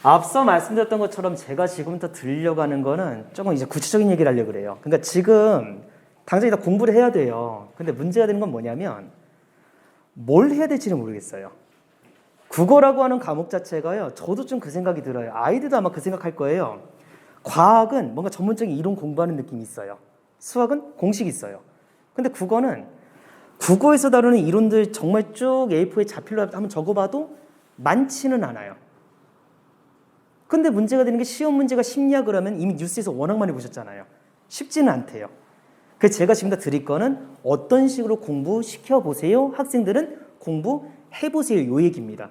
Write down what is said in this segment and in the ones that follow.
앞서 말씀드렸던 것처럼 제가 지금부터 들려가는 거는 조금 이제 구체적인 얘기를 하려고 그래요. 그러니까 지금 당장에 다 공부를 해야 돼요. 근데 문제가 되는 건 뭐냐면 뭘 해야 될지는 모르겠어요. 국어라고 하는 과목 자체가요. 저도 좀 그 생각이 들어요. 아이들도 아마 그 생각할 거예요. 과학은 뭔가 전문적인 이론 공부하는 느낌이 있어요. 수학은 공식이 있어요. 근데 국어는 국어에서 다루는 이론들 정말 쭉 A4에 자필로 한번 적어봐도 많지는 않아요. 근데 문제가 되는 게 시험 문제가 쉽냐 그러면 이미 뉴스에서 워낙 많이 보셨잖아요. 쉽지는 않대요. 그래서 제가 지금 다 드릴 거는 어떤 식으로 공부시켜보세요. 학생들은 공부해보세요. 이 얘기입니다.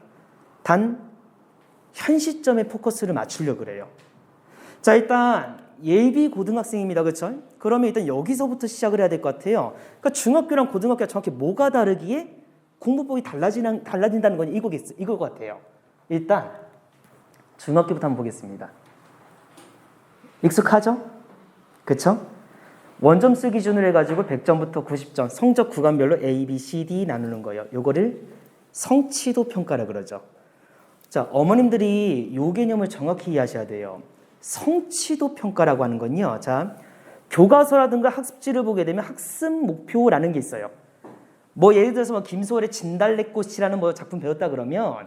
단 현 시점에 포커스를 맞추려고 그래요. 자, 일단 예비 고등학생입니다. 그렇죠? 그러면 일단 여기서부터 시작을 해야 될 것 같아요. 그러니까 중학교랑 고등학교가 정확히 뭐가 다르기에 공부법이 달라진다는 건 이거 같아요. 일단 중학교부터 한번 보겠습니다. 익숙하죠? 그쵸? 원점수 기준으로 해가지고 100점부터 90점 성적 구간별로 A, B, C, D 나누는 거예요. 요거를 성취도 평가라 그러죠. 자, 어머님들이 요 개념을 정확히 이해하셔야 돼요. 성취도 평가라고 하는 건요. 자, 교과서라든가 학습지를 보게 되면 학습 목표라는 게 있어요. 뭐 예를 들어서 김소월의 진달래꽃이라는 뭐 작품 배웠다 그러면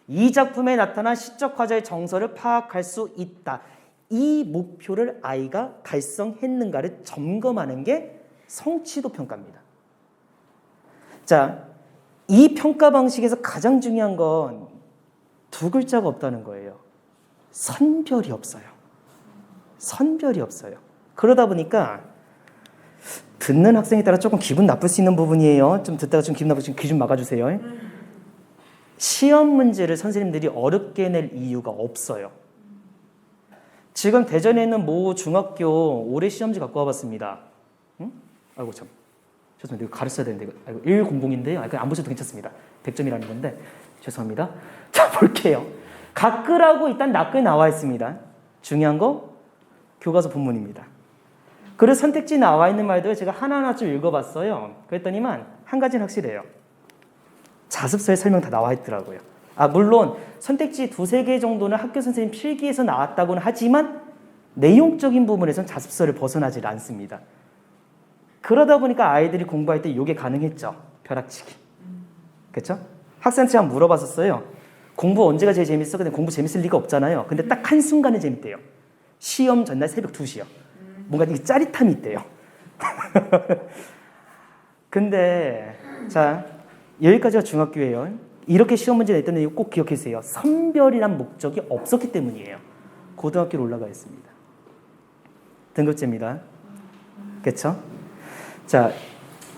이 작품에 나타난 시적 화자의 정서를 파악할 수 있다. 이 목표를 아이가 달성했는가를 점검하는 게 성취도 평가입니다. 자, 이 평가 방식에서 가장 중요한 건 두 글자가 없다는 거예요. 선별이 없어요. 선별이 없어요. 그러다 보니까 듣는 학생에 따라 조금 기분 나쁠 수 있는 부분이에요. 좀 듣다가 좀 기분 나쁘시면 귀 좀 막아주세요. 시험 문제를 선생님들이 어렵게 낼 이유가 없어요. 지금 대전에 있는 모 중학교 올해 시험지 갖고 와봤습니다. 응? 아이고 참. 죄송합니다. 이거 가르쳐야 되는데 이거 100인데요. 안 보셔도 괜찮습니다. 100점이라는 건데 죄송합니다. 자, 볼게요. 각글하고 일단 낙글 나와 있습니다. 중요한 거 교과서 본문입니다. 그래서 선택지 나와 있는 말들 제가 하나하나 좀 읽어봤어요. 그랬더니만 한 가지는 확실해요. 자습서에 설명 다 나와 있더라고요. 물론 선택지 두세 개 정도는 학교 선생님 필기에서 나왔다고는 하지만 내용적인 부분에서는 자습서를 벗어나질 않습니다. 그러다 보니까 아이들이 공부할 때 이게 가능했죠. 벼락치기. 그렇죠? 학생한테 한번 물어봤었어요. 공부 언제가 제일 재밌어? 근데 공부 재밌을 리가 없잖아요. 근데 딱 한순간에 재밌대요. 시험 전날 새벽 2시요. 뭔가 이게 짜릿함이 있대요. 근데 자, 여기까지가 중학교예요. 이렇게 시험 문제 냈던 이유 꼭 기억해주세요. 선별이란 목적이 없었기 때문이에요. 고등학교로 올라가 있습니다. 등급제입니다. 그렇죠? 자,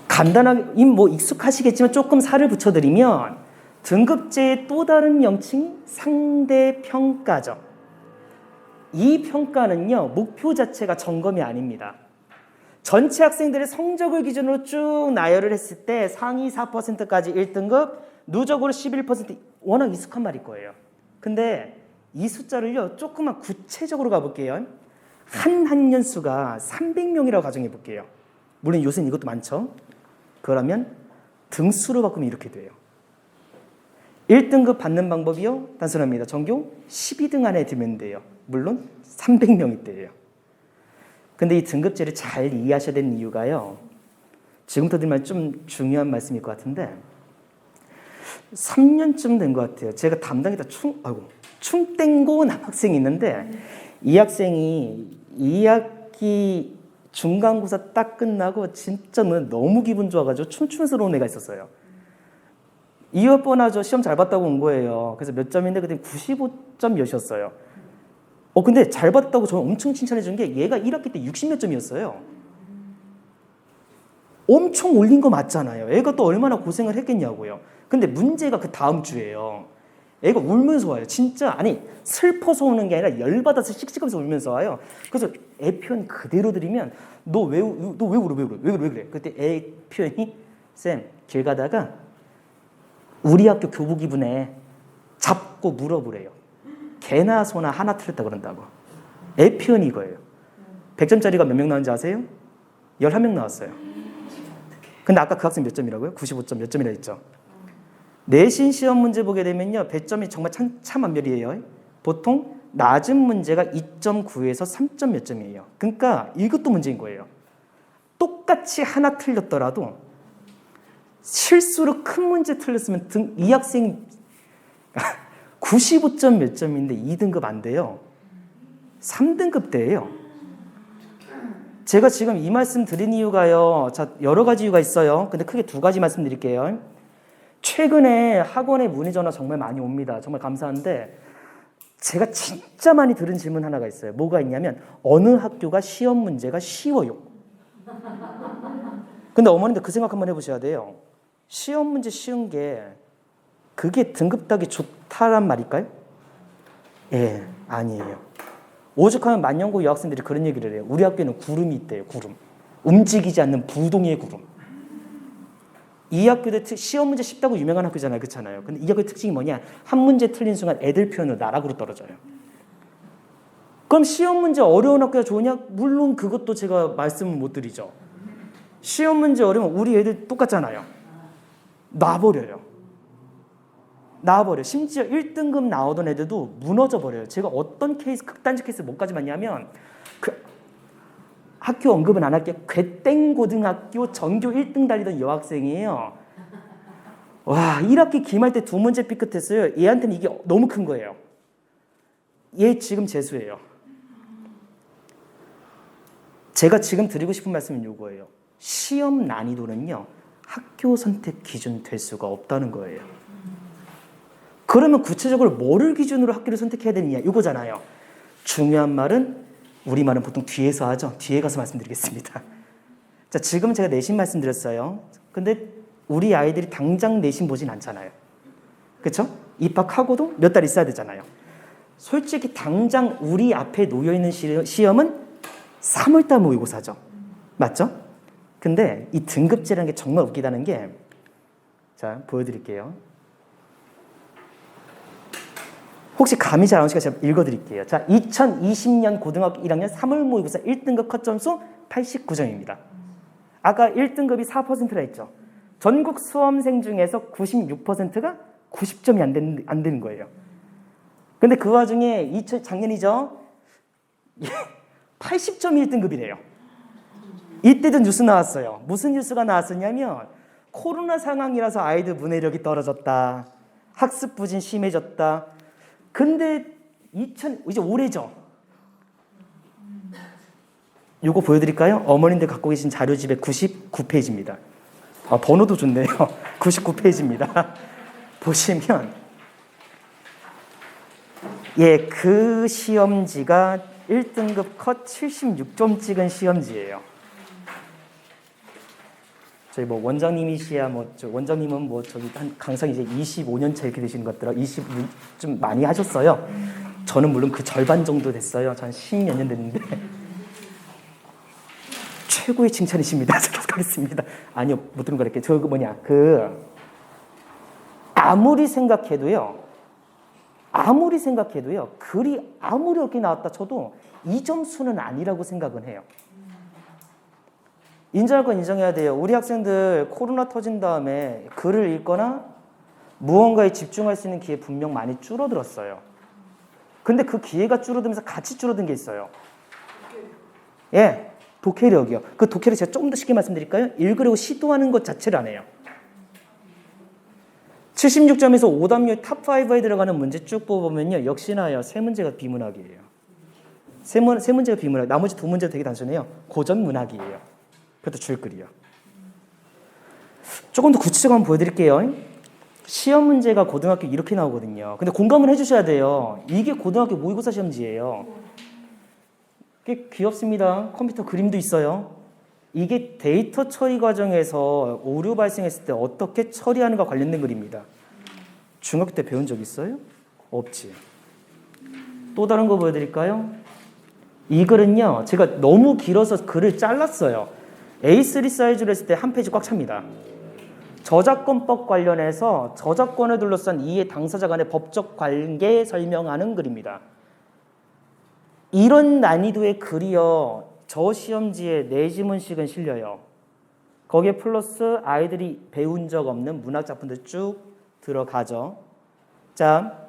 간단하게 뭐 익숙하시겠지만 조금 살을 붙여드리면 등급제의 또 다른 명칭이 상대평가죠. 이 평가는요, 목표 자체가 점검이 아닙니다. 전체 학생들의 성적을 기준으로 쭉 나열을 했을 때 상위 4%까지 1등급, 누적으로 11%, 워낙 익숙한 말일 거예요. 근데 이 숫자를요, 조금만 구체적으로 가볼게요. 한 학년 수가 300명이라고 가정해 볼게요. 물론 요새는 이것도 많죠. 그러면 등수로 바꾸면 이렇게 돼요. 1등급 받는 방법이요, 단순합니다. 전교 12등 안에 들면 돼요. 물론 300명일 때예요. 근데 이 등급제를 잘 이해하셔야 되는 이유가요, 지금부터 드리면 좀 중요한 말씀일 것 같은데 3년쯤 된 것 같아요. 제가 담당했다 충땡고 남학생이 있는데 이 학생이 2학기 중간고사 딱 끝나고 진짜 너무 기분 좋아가지고 춤추면서 온 애가 있었어요. 이것 뻔하 저 시험 잘 봤다고 온 거예요. 그래서 몇 점인데 그때 95점 몇이었어요. 근데 잘 봤다고 저는 엄청 칭찬해 준 게 얘가 1학기 때 60몇 점이었어요. 엄청 올린 거 맞잖아요. 애가 또 얼마나 고생을 했겠냐고요. 근데 문제가 그 다음 주예요. 애가 울면서 와요. 진짜 아니 슬퍼서 오는 게 아니라 열받아서 씩씩하면서 울면서 와요. 그래서 애 표현 그대로 드리면 너 왜 그래? 그때 애 표현이 쌤 길 가다가 우리 학교 교복 입은 애 잡고 물어보래요. 개나 소나 하나 틀렸다 그런다고. 애 표현이 이거예요. 100점짜리가 몇 명 나왔는지 아세요? 11명 나왔어요. 근데 아까 그 학생 몇 점이라고요? 95점 몇 점이라 했죠? 내신 시험 문제 보게 되면요, 배점이 정말 천차만별이에요. 보통 낮은 문제가 2.9에서 3점 몇 점이에요. 그러니까 이것도 문제인 거예요. 똑같이 하나 틀렸더라도 실수로 큰 문제 틀렸으면 이 학생 95점 몇 점인데 2등급 안 돼요. 3등급 돼요. 제가 지금 이 말씀 드린 이유가요. 자, 여러 가지 이유가 있어요. 근데 크게 두 가지 말씀드릴게요. 최근에 학원에 문의 전화 정말 많이 옵니다. 정말 감사한데 제가 진짜 많이 들은 질문 하나가 있어요. 뭐가 있냐면 어느 학교가 시험 문제가 쉬워요. 근데 어머님들 그 생각 한번 해보셔야 돼요. 시험 문제 쉬운 게 그게 등급 따기 좋다란 말일까요? 예, 아니에요. 오죽하면 만년고 여학생들이 그런 얘기를 해요. 우리 학교에는 구름이 있대요. 구름. 움직이지 않는 부동의 구름. 이 학교도 시험 문제 쉽다고 유명한 학교잖아요. 그렇잖아요. 근데 이 학교의 특징이 뭐냐? 한 문제 틀린 순간 애들 표현으로 나락으로 떨어져요. 그럼 시험 문제 어려운 학교가 좋으냐? 물론 그것도 제가 말씀을 못 드리죠. 시험 문제 어려우면 우리 애들 똑같잖아요. 놔버려요. 심지어 1등급 나오던 애들도 무너져 버려요. 제가 어떤 케이스, 극단적 케이스 뭐까지 봤냐면 그 학교 언급은 안 할게요. 괴땡고등학교 전교 1등 달리던 여학생이에요. 와, 1학기 기말 때 두 문제 삐끗했어요. 얘한테는 이게 너무 큰 거예요. 얘 지금 재수예요. 제가 지금 드리고 싶은 말씀은 이거예요. 시험 난이도는요, 학교 선택 기준 될 수가 없다는 거예요. 그러면 구체적으로 뭐를 기준으로 학교를 선택해야 되느냐 이거잖아요. 중요한 말은 우리말은 보통 뒤에서 하죠. 뒤에 가서 말씀드리겠습니다. 자, 지금 제가 내신 말씀드렸어요. 근데 우리 아이들이 당장 내신 보진 않잖아요. 그렇죠? 입학하고도 몇 달 있어야 되잖아요. 솔직히 당장 우리 앞에 놓여있는 시험은 3월달 모의고사죠. 맞죠? 근데 이 등급제라는 게 정말 웃기다는 게, 자, 보여드릴게요. 혹시 감이 잘 안 오시니까 제가 읽어드릴게요. 자, 2020년 고등학교 1학년 3월 모의고사 1등급 컷점수 89점입니다. 아까 1등급이 4%라 했죠. 전국 수험생 중에서 96%가 90점이 안 되는 거예요. 근데 그 와중에 작년이죠. 80점이 1등급이래요. 이때도 뉴스 나왔어요. 무슨 뉴스가 나왔었냐면 코로나 상황이라서 아이들 문해력이 떨어졌다. 학습 부진 심해졌다. 근데 이제 올해죠. 요거 보여드릴까요? 어머님들 갖고 계신 자료집에 99페이지입니다. 번호도 좋네요. 99페이지입니다. 보시면 예, 그 시험지가 1등급 컷 76점 찍은 시험지예요. 저희 뭐 원장님이시야 원장님은 저기 한 강사 이제 25년 차 이렇게 되시는 것 같더라고요. 20 좀 많이 하셨어요. 저는 물론 그 절반 정도 됐어요. 전 10몇 년 됐는데 최고의 칭찬이십니다. 계속 하겠습니다. 아니요, 못 들은 거 할게요. 아무리 생각해도요. 글이 아무리 어렵게 나왔다 쳐도 이 점수는 아니라고 생각은 해요. 인정할 건 인정해야 돼요. 우리 학생들 코로나 터진 다음에 글을 읽거나 무언가에 집중할 수 있는 기회 분명 많이 줄어들었어요. 근데 그 기회가 줄어들면서 같이 줄어든 게 있어요. 예, 독해력이요. 그 독해력 제가 조금 더 쉽게 말씀드릴까요? 읽으려고 시도하는 것 자체를 안 해요. 76점에서 오답률 탑5에 들어가는 문제 쭉 뽑아보면요. 역시나요. 세 문제가 비문학이에요. 세 문제가 비문학. 나머지 두 문제가 되게 단순해요. 고전 문학이에요. 그것도 줄글이요. 조금 더 구체적으로 한번 보여드릴게요. 시험 문제가 고등학교 이렇게 나오거든요. 근데 공감을 해주셔야 돼요. 이게 고등학교 모의고사 시험지예요. 꽤 귀엽습니다. 컴퓨터 그림도 있어요. 이게 데이터 처리 과정에서 오류 발생했을 때 어떻게 처리하는가 관련된 글입니다. 중학교 때 배운 적 있어요? 없지. 또 다른 거 보여드릴까요? 이 글은요. 제가 너무 길어서 글을 잘랐어요. A3 사이즈로 했을 때 한 페이지 꽉 찹니다. 저작권법 관련해서 저작권을 둘러싼 이해 당사자 간의 법적 관계 설명하는 글입니다. 이런 난이도의 글이요. 저 시험지에 4지문씩은 실려요. 거기에 플러스 아이들이 배운 적 없는 문학 작품들 쭉 들어가죠. 자,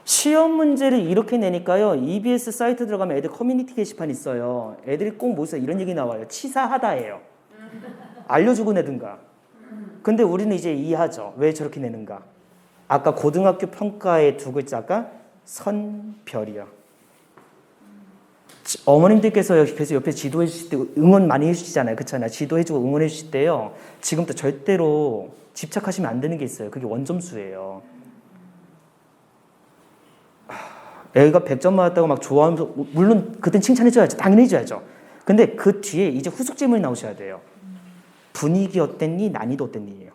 시험 문제를 이렇게 내니까요. EBS 사이트 들어가면 애들 커뮤니티 게시판 있어요. 애들이 꼭 뭐서 이런 얘기 나와요. 치사하다예요. 알려주고 내든가. 근데 우리는 이제 이해하죠. 왜 저렇게 내는가. 아까 고등학교 평가의 두 글자가 선별이요. 어머님들께서 옆에 지도해 주실 때 응원 많이 해주시잖아요. 그렇잖아요. 지도해주고 응원해 주실 때요. 지금부터 절대로 집착하시면 안 되는 게 있어요. 그게 원점수예요. 애가 100점 맞았다고 막 좋아하면서 물론 그땐 칭찬해줘야죠. 당연히 해줘야죠. 근데 그 뒤에 이제 후속 질문이 나오셔야 돼요. 분위기 어땠니? 난이도 어땠니?예요.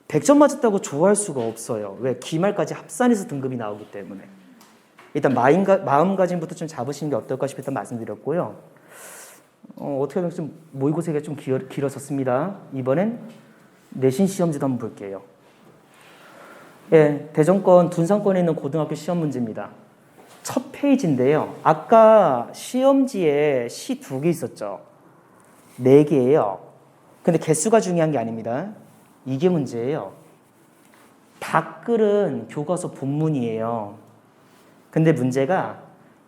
100점 맞았다고 좋아할 수가 없어요. 왜? 기말까지 합산해서 등급이 나오기 때문에. 일단 마음가짐부터 좀 잡으시는 게 어떨까 싶어서 말씀드렸고요. 어떻게 보면 좀 모의고사가 좀 길어졌습니다. 이번엔 내신 시험지도 한번 볼게요. 예, 대전권 둔산권에 있는 고등학교 시험 문제입니다. 첫 페이지인데요. 아까 시험지에 시 2개 있었죠. 4개예요. 근데 개수가 중요한 게 아닙니다. 이게 문제예요. 댓글은 교과서 본문이에요. 근데 문제가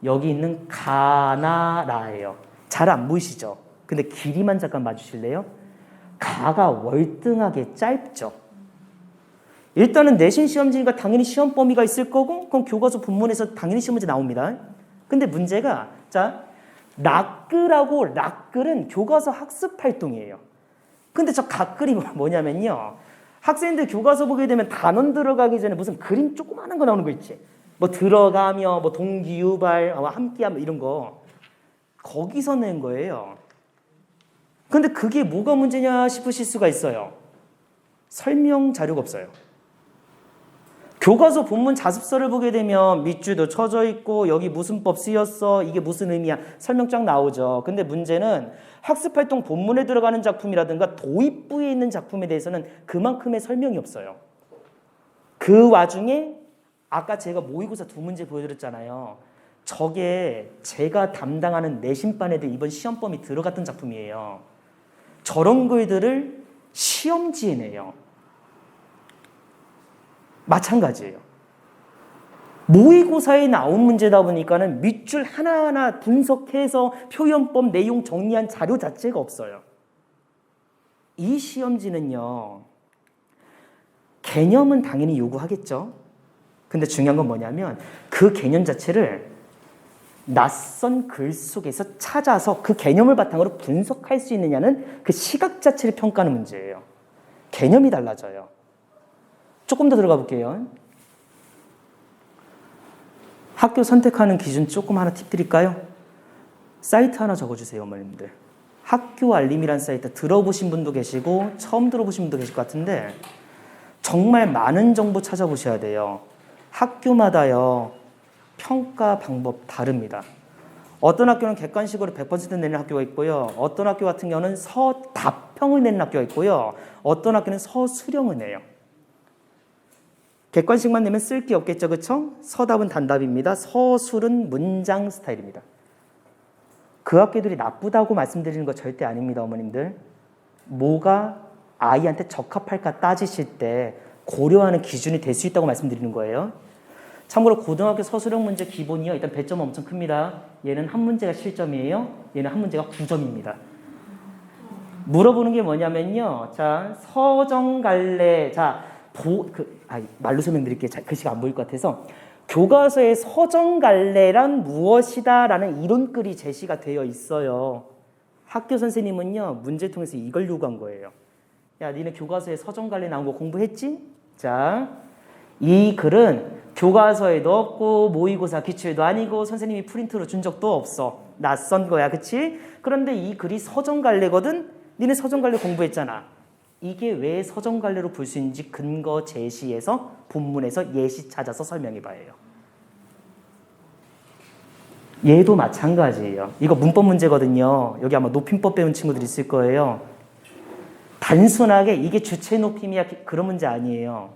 여기 있는 가나라예요. 잘 안 보이시죠? 근데 길이만 잠깐 봐주실래요? 가가 월등하게 짧죠. 일단은 내신 시험지니까 당연히 시험 범위가 있을 거고 그럼 교과서 본문에서 당연히 시험 문제 나옵니다. 근데 문제가 자 락글하고 락글은 교과서 학습 활동이에요. 근데 저 갓글이 뭐냐면요. 학생들 교과서 보게 되면 단원 들어가기 전에 무슨 그림 조그마한 거 나오는 거 있지. 뭐 들어가며 뭐 동기유발 함께하며 이런 거 거기서 낸 거예요. 근데 그게 뭐가 문제냐 싶으실 수가 있어요. 설명 자료가 없어요. 교과서 본문 자습서를 보게 되면 밑줄도 쳐져 있고 여기 무슨 법 쓰였어 이게 무슨 의미야 설명 쫙 나오죠. 근데 문제는 학습활동 본문에 들어가는 작품이라든가 도입부에 있는 작품에 대해서는 그만큼의 설명이 없어요. 그 와중에 아까 제가 모의고사 2문제 보여드렸잖아요. 저게 제가 담당하는 내신반 애들 이번 시험범위 들어갔던 작품이에요. 저런 글들을 시험지에 내요. 마찬가지예요. 모의고사에 나온 문제다 보니까는 밑줄 하나하나 분석해서 표현법 내용 정리한 자료 자체가 없어요. 이 시험지는요. 개념은 당연히 요구하겠죠. 근데 중요한 건 뭐냐면 그 개념 자체를 낯선 글 속에서 찾아서 그 개념을 바탕으로 분석할 수 있느냐는 그 시각 자체를 평가하는 문제예요. 개념이 달라져요. 조금 더 들어가 볼게요. 학교 선택하는 기준 조금 하나 팁 드릴까요? 사이트 하나 적어주세요, 어머님들. 학교 알림이란 사이트 들어보신 분도 계시고 처음 들어보신 분도 계실 것 같은데 정말 많은 정보 찾아보셔야 돼요. 학교마다요. 평가 방법 다릅니다. 어떤 학교는 객관식으로 100% 내는 학교가 있고요. 어떤 학교 같은 경우는 서답형을 내는 학교가 있고요. 어떤 학교는 서술형을 내요. 객관식만 내면 쓸 게 없겠죠. 그렇죠? 서답은 단답입니다. 서술은 문장 스타일입니다. 그 학교들이 나쁘다고 말씀드리는 거 절대 아닙니다. 어머님들. 뭐가 아이한테 적합할까 따지실 때 고려하는 기준이 될 수 있다고 말씀드리는 거예요. 참고로 고등학교 서술형 문제 기본이요. 일단 배점 엄청 큽니다. 얘는 한 문제가 7점이에요. 얘는 한 문제가 9점입니다. 물어보는 게 뭐냐면요. 자, 서정갈래. 자, 말로 설명드릴게요. 글씨가 안 보일 것 같아서. 교과서에 서정갈래란 무엇이다 라는 이론글이 제시가 되어 있어요. 학교 선생님은요. 문제 통해서 이걸 요구한 거예요. 야, 니네 교과서에 서정갈래 나온 거 공부했지? 자, 이 글은 교과서에도 없고 모의고사 기출도 아니고 선생님이 프린트로 준 적도 없어. 낯선 거야. 그치? 그런데 이 글이 서정갈래거든? 니네 서정갈래 공부했잖아. 이게 왜 서정갈래로 볼 수 있는지 근거 제시해서 본문에서 예시 찾아서 설명해 봐요. 얘도 마찬가지예요. 이거 문법 문제거든요. 여기 아마 높임법 배운 친구들 있을 거예요. 단순하게 이게 주체 높임이야 그런 문제 아니에요.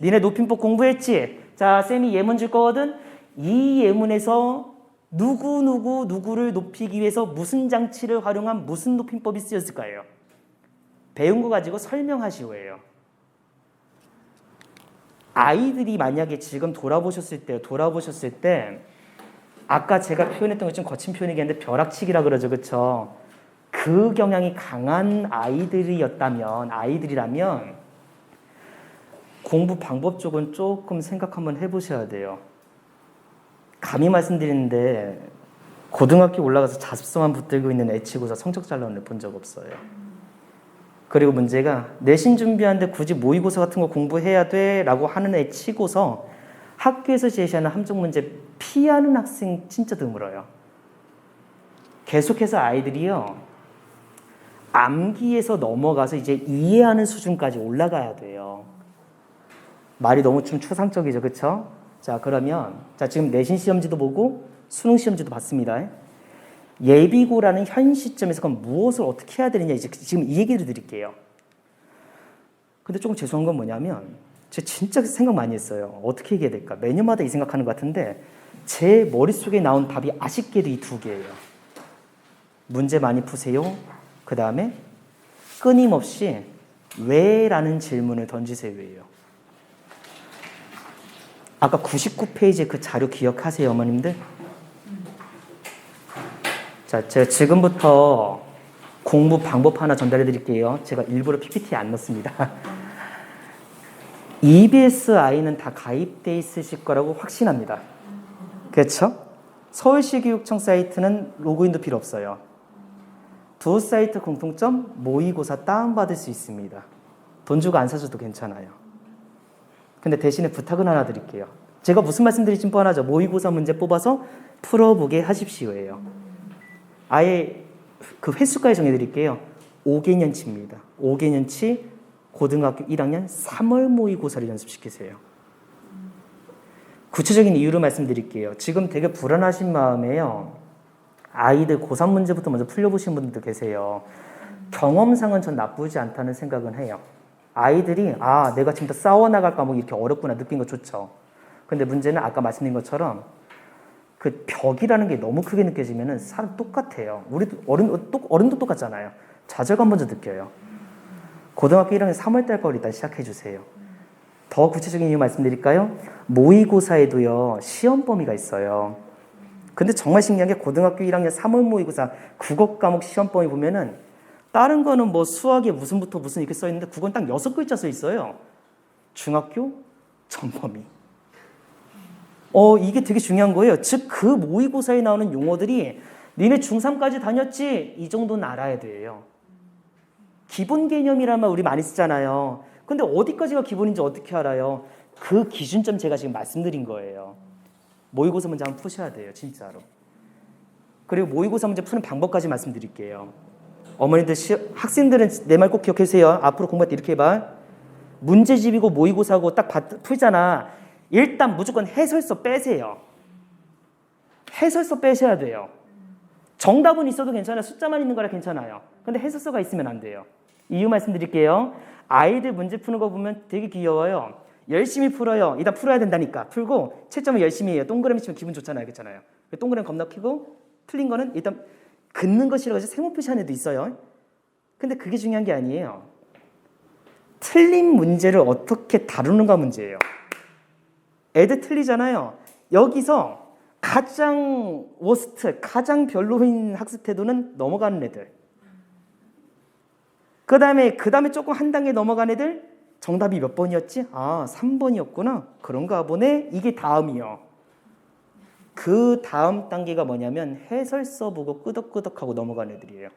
니네 높임법 공부했지? 자, 쌤이 예문 줄 거거든? 이 예문에서 누구를 높이기 위해서 무슨 장치를 활용한 무슨 높임법이 쓰였을까요? 배운 거 가지고 설명하시오예요. 아이들이 만약에 지금 돌아보셨을 때 아까 제가 표현했던 것 좀 거친 표현이긴 한데 벼락치기라 그러죠. 그렇죠? 그 경향이 강한 아이들이라면 공부 방법 쪽은 조금 생각 한번 해보셔야 돼요. 감히 말씀드리는데 고등학교 올라가서 자습서만 붙들고 있는 애치고사 성적 잘 나오는 애 본 적 없어요. 그리고 문제가 내신 준비하는데 굳이 모의고사 같은 거 공부해야 돼 라고 하는 애 치고서 학교에서 제시하는 함정 문제 피하는 학생 진짜 드물어요. 계속해서 아이들이요, 암기에서 넘어가서 이제 이해하는 수준까지 올라가야 돼요. 말이 너무 좀 추상적이죠. 그렇죠? 자, 그러면 지금 내신 시험지도 보고 수능 시험지도 봤습니다. 예비고라는 현 시점에서 그럼 무엇을 어떻게 해야 되느냐, 이제 지금 이 얘기를 드릴게요. 근데 조금 죄송한 건 뭐냐면 제가 진짜 생각 많이 했어요. 어떻게 얘기해야 될까? 매년마다 이 생각하는 것 같은데 제 머릿속에 나온 답이 아쉽게도 이 두 개예요. 문제 많이 푸세요. 그 다음에 끊임없이 왜라는 질문을 던지세요예요. 아까 99페이지 그 자료 기억하세요, 어머님들? 자, 제가 지금부터 공부 방법 하나 전달해 드릴게요. 제가 일부러 PPT에 안 넣습니다. EBSI는 다 가입돼 있으실 거라고 확신합니다. 그렇죠? 서울시 교육청 사이트는 로그인도 필요 없어요. 두 사이트 공통점, 모의고사 다운받을 수 있습니다. 돈 주고 안 사줘도 괜찮아요. 근데 대신에 부탁은 하나 드릴게요. 제가 무슨 말씀 드릴지 뻔하죠. 모의고사 문제 뽑아서 풀어보게 하십시오예요. 아예 그 횟수까지 정해드릴게요. 5개년치입니다. 5개년치 고등학교 1학년 3월 모의고사를 연습시키세요. 구체적인 이유를 말씀드릴게요. 지금 되게 불안하신 마음에요, 아이들 고3 문제부터 먼저 풀려보신 분들도 계세요. 경험상은 전 나쁘지 않다는 생각은 해요. 아이들이 내가 지금 더 싸워나갈 과목이 이렇게 어렵구나 느낀 거 좋죠. 근데 문제는 아까 말씀드린 것처럼 그 벽이라는 게 너무 크게 느껴지면은 사람 똑같아요. 우리도 어른도 똑같잖아요. 좌절감 먼저 느껴요. 고등학교 1학년 3월달 걸 일단 시작해 주세요. 더 구체적인 이유 말씀드릴까요? 모의고사에도요, 시험 범위가 있어요. 근데 정말 신기한 게 고등학교 1학년 3월 모의고사 국어 과목 시험 범위 보면은 다른 거는 뭐 수학에 무슨부터 무슨 이렇게 써 있는데 국어는 딱 6글자 써 있어요. 중학교 전범위. 이게 되게 중요한 거예요. 즉 그 모의고사에 나오는 용어들이 니네 중3까지 다녔지? 이 정도는 알아야 돼요. 기본 개념이란 말 우리 많이 쓰잖아요. 근데 어디까지가 기본인지 어떻게 알아요? 그 기준점 제가 지금 말씀드린 거예요. 모의고사 문제 한번 푸셔야 돼요. 진짜로. 그리고 모의고사 문제 푸는 방법까지 말씀드릴게요. 어머니들, 학생들은 내 말 꼭 기억해 주세요. 앞으로 공부할 때 이렇게 해봐. 문제집이고 모의고사고 딱 풀잖아. 일단 무조건 해설서 빼세요. 해설서 빼셔야 돼요. 정답은 있어도 괜찮아요. 숫자만 있는 거라 괜찮아요. 근데 해설서가 있으면 안 돼요. 이유 말씀드릴게요. 아이들 문제 푸는 거 보면 되게 귀여워요. 열심히 풀어요. 일단 풀어야 된다니까. 풀고 채점을 열심히 해요. 동그라미 치면 기분 좋잖아요. 그렇잖아요. 동그라미 겁나 크고 틀린 거는 일단 긋는 것이라고 해서 세모 표시한 애도 있어요. 근데 그게 중요한 게 아니에요. 틀린 문제를 어떻게 다루는가 문제예요. 애들 틀리잖아요. 여기서 가장 워스트, 가장 별로인 학습 태도는 넘어가는 애들. 그 다음에 조금 한 단계 넘어간 애들, 정답이 몇 번이었지? 3번이었구나. 그런가 보네. 이게 다음이요. 그 다음 단계가 뭐냐면 해설서 보고 끄덕끄덕하고 넘어간 애들이에요.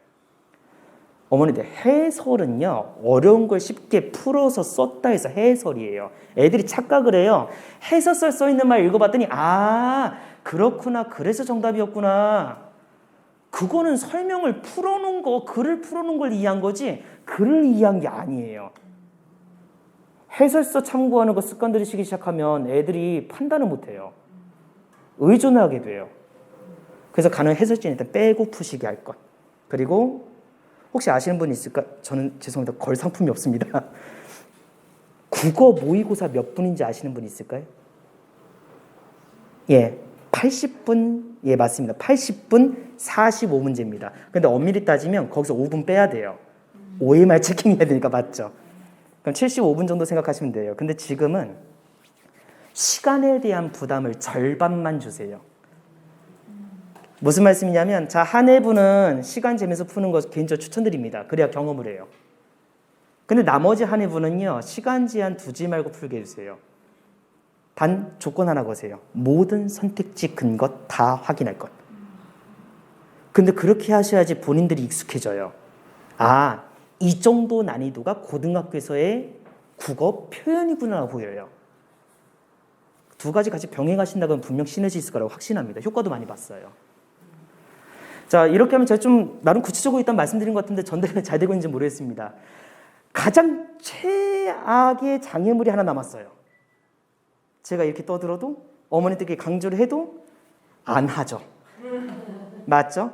어머니들, 해설은요, 어려운 걸 쉽게 풀어서 썼다 해서 해설이에요. 애들이 착각을 해요. 해설서 써있는 말 읽어봤더니 그렇구나, 그래서 정답이었구나. 그거는 설명을 풀어놓은 거, 글을 풀어놓은 걸 이해한 거지 글을 이해한 게 아니에요. 해설서 참고하는 거 습관 들이시기 시작하면 애들이 판단을 못해요. 의존을 하게 돼요. 그래서 가능한 해설지는 일단 빼고 푸시게 할 것. 그리고 혹시 아시는 분 있을까? 저는 죄송합니다. 걸 상품이 없습니다. 국어 모의고사 몇 분인지 아시는 분 있을까요? 예, 80분, 예, 맞습니다. 80분 45문제입니다. 근데 엄밀히 따지면 거기서 5분 빼야 돼요. OMR 체킹해야 되니까 맞죠? 그럼 75분 정도 생각하시면 돼요. 근데 지금은 시간에 대한 부담을 절반만 주세요. 무슨 말씀이냐면 자, 한 해분은 시간 재면서 푸는 거 개인적으로 추천드립니다. 그래야 경험을 해요. 근데 나머지 한 해분은요. 시간 제한 두지 말고 풀게 해주세요. 단 조건 하나 거세요. 모든 선택지 근거 다 확인할 것. 근데 그렇게 하셔야지 본인들이 익숙해져요. 아, 이 정도 난이도가 고등학교에서의 국어 표현이구나 보여요. 두 가지 같이 병행하신다면 분명 시너지 있을 거라고 확신합니다. 효과도 많이 봤어요. 자, 이렇게 하면 제가 좀 나름 구체적으로 일단 말씀드린 것 같은데 전달이 잘 되고 있는지 모르겠습니다. 가장 최악의 장애물이 하나 남았어요. 제가 이렇게 떠들어도 어머니들께 강조를 해도 안 하죠. 맞죠?